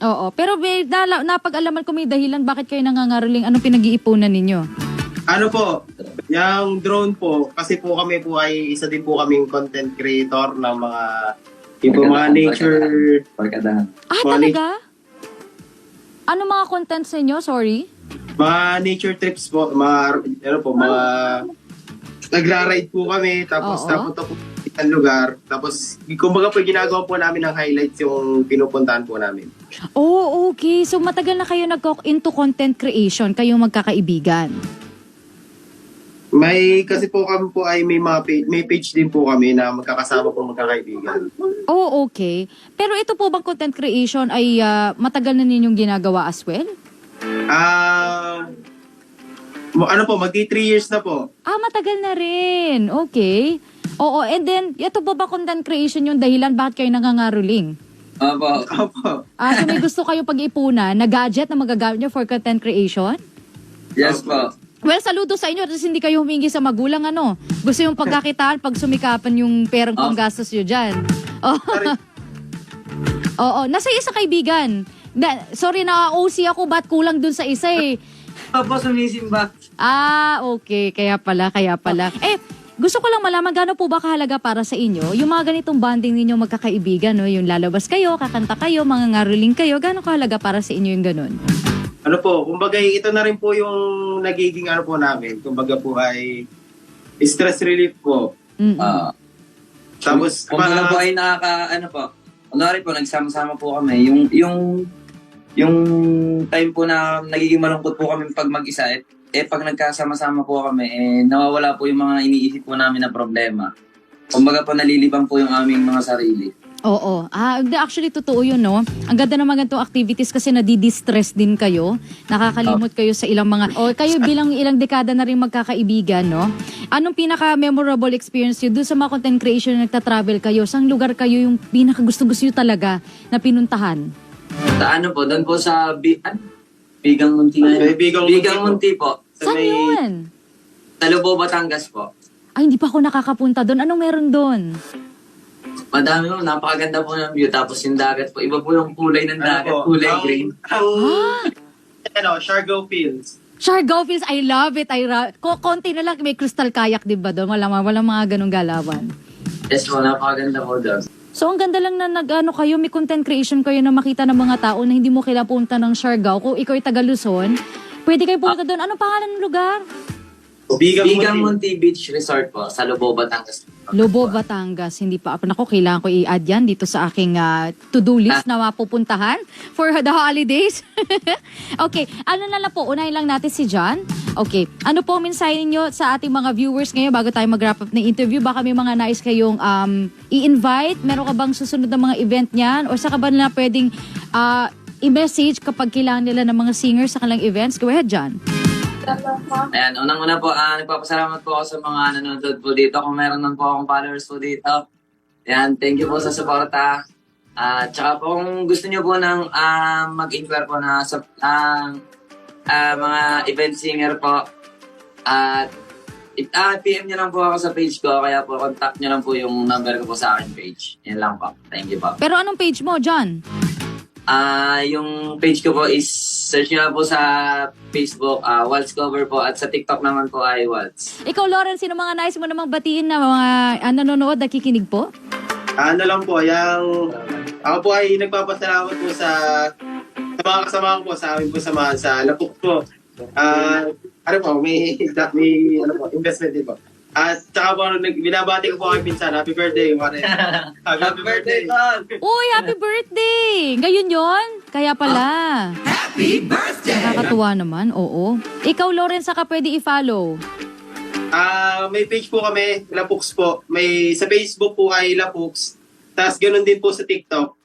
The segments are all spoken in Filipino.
Oo. Pero napag-alaman ko may dahilan bakit kayo nangangaroling. Anong pinag-iipunan ninyo? Ano po, yung drone po, kasi po kami po ay isa din po kaming content creator ng yung mga nature, Pagkadahan. Ah, Mga talaga? Ano mga contents ninyo? Sorry. mga nature trips po, mga nagra-ride po kami, tapos Oo. napunta po sa isang lugar, tapos kumbaga po ginagawa po namin ng highlights yung pinupuntahan po namin. Oh, okay. So matagal na kayo into content creation, kayong magkakaibigan. Kasi po kami po ay may page din po kami na magkakasama po magkakaibigan. Oh, okay. Pero ito po bang content creation ay matagal na ninyong ginagawa as well? Magti 3 years na po. Ah, matagal na rin. Okay. Oo, and then, ito po ba content creation yung dahilan bakit kayo nangangaroling? Opo. Opo. So may gusto kayo pag-ipunan na gadget na magagamit nyo for content creation? Yes po. Well, saludo sa inyo. Tapos hindi kayo humingi sa magulang, ano? Gusto yung pagkakitaan pag sumikapan yung perang panggastos nyo dyan. Oh. Oo. Nasa isa kaibigan. Sorry, na-OC ako. Ba't kulang dun sa isa eh? Opo, sumisimba. Okay. Kaya pala. Gusto ko lang malaman, gaano po ba kahalaga para sa inyo yung mga ganitong bonding ninyo magkakaibigan, no? Yung lalabas kayo, kakanta kayo, mga ngaruling kayo, gaano kahalaga para sa inyo yung ganun? Kumbaga ito na rin po yung nagiging po namin. Kumbaga po ay stress relief po. Tapos, Kung ano po ay kunwari po, nagsama-sama po kami, yung time po na nagiging malungkot po kami pag mag-isa, pag nagkasama-sama po kami, nawawala po yung mga iniisip po namin na problema. Kumbaga po, nalilibang po yung aming mga sarili. Oo. Actually, totoo yun, no? Ang ganda naman ganitong activities kasi nadi-distress din kayo. Nakakalimot kayo sa ilang mga... kayo bilang ilang dekada na rin magkakaibigan, no? Anong pinaka-memorable experience yun? Doon sa mga content creation na nagta-travel kayo, saang lugar kayo yung pinaka-gusto-gusto nyo talaga na pinuntahan? Sa doon po sa Bigang Munti. Bigang Munti po. Saan yun? Sa Lubao, Batangas po. Ay, hindi pa ako nakakapunta doon. Anong meron doon? Madami po, napakaganda po ng view. Tapos yung dagat po, iba po yung kulay ng dagat, kulay green. Siargao Fields. Siargao Fields, I love it. Konti na lang, may crystal kayak, di ba doon? Walang mga ganong galawan. Yes po, napakaganda po doon. So, ang ganda lang na kayo, may content creation kayo na makita ng mga tao na hindi mo kailangan punta ng Siargao. Kung ikaw ay taga Luzon, pwede kayo punta doon. Anong pangalan ng lugar? Bigang Munti Beach Resort po, sa Lubao, Batangas. Lubao, Batangas. Hindi pa. Naku, kailangan ko i-add yan dito sa aking to-do list na mapupuntahan for the holidays. Okay, ano na lang po, unahin lang natin si John. Okay, ano po mensahe ninyo sa ating mga viewers ngayon bago tayo mag-wrap up ng interview? Baka may mga nais kayong i-invite? Meron ka bang susunod na mga event niyan? O saka ba nila pwedeng i-message kapag kailangan nila ng mga singers sa kanilang events? Go ahead, John. Ayan, unang-una po, nagpapasalamat po ako sa mga nanonood po dito. Kung meron man po akong followers po dito. Ayan, thank you po sa suporta. Tsaka po kung gusto niyo po ng mag-inquire po na sa mga event singer po. PM niyo lang po ako sa page ko. Kaya po, contact niyo lang po yung number ko po sa akin page. Yan lang po. Thank you po. Pero anong page mo, John? Yung page ko po is search nyo po sa Facebook, Waltz Cover po, at sa TikTok naman po ay Waltz. Ikaw, Lauren, sino mga nais mo namang batiin na mga nanonood, nakikinig po? Ako po ay nagpapasalamat po sa mga kasama ko po sa amin po sa Lapok po. May investment din po. At saka po, binabati ko po kay Pinsan. Happy birthday, Mare. Happy birthday. Uy, happy birthday! Ngayon yon? Kaya pala. Happy birthday! Nakakatuwa naman, oo. Ikaw, Lauren, saka pwede i-follow. May page po kami, Lapoks po. Sa Facebook po ay Lapoks. Tapos ganoon din po sa TikTok.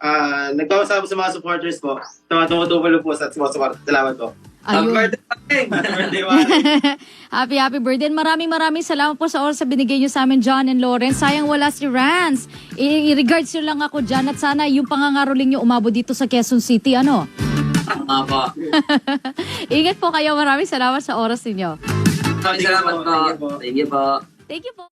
Nagpapasama sa mga supporters po. Tumutupalo po sa sumasuport. Salamat po. Ayun. Happy birthday, Mare. Happy birthday. Maraming salamat po sa oras sa binigay niyo sa amin, John and Lauren. Sayang wala si Rance. I-regards nyo lang ako dyan at sana yung pangangaroling nyo umabot dito sa Quezon City, ano? Tama po. Ingat po kayo. Maraming salamat sa oras ninyo. Maraming salamat po. Thank you po. Thank you po.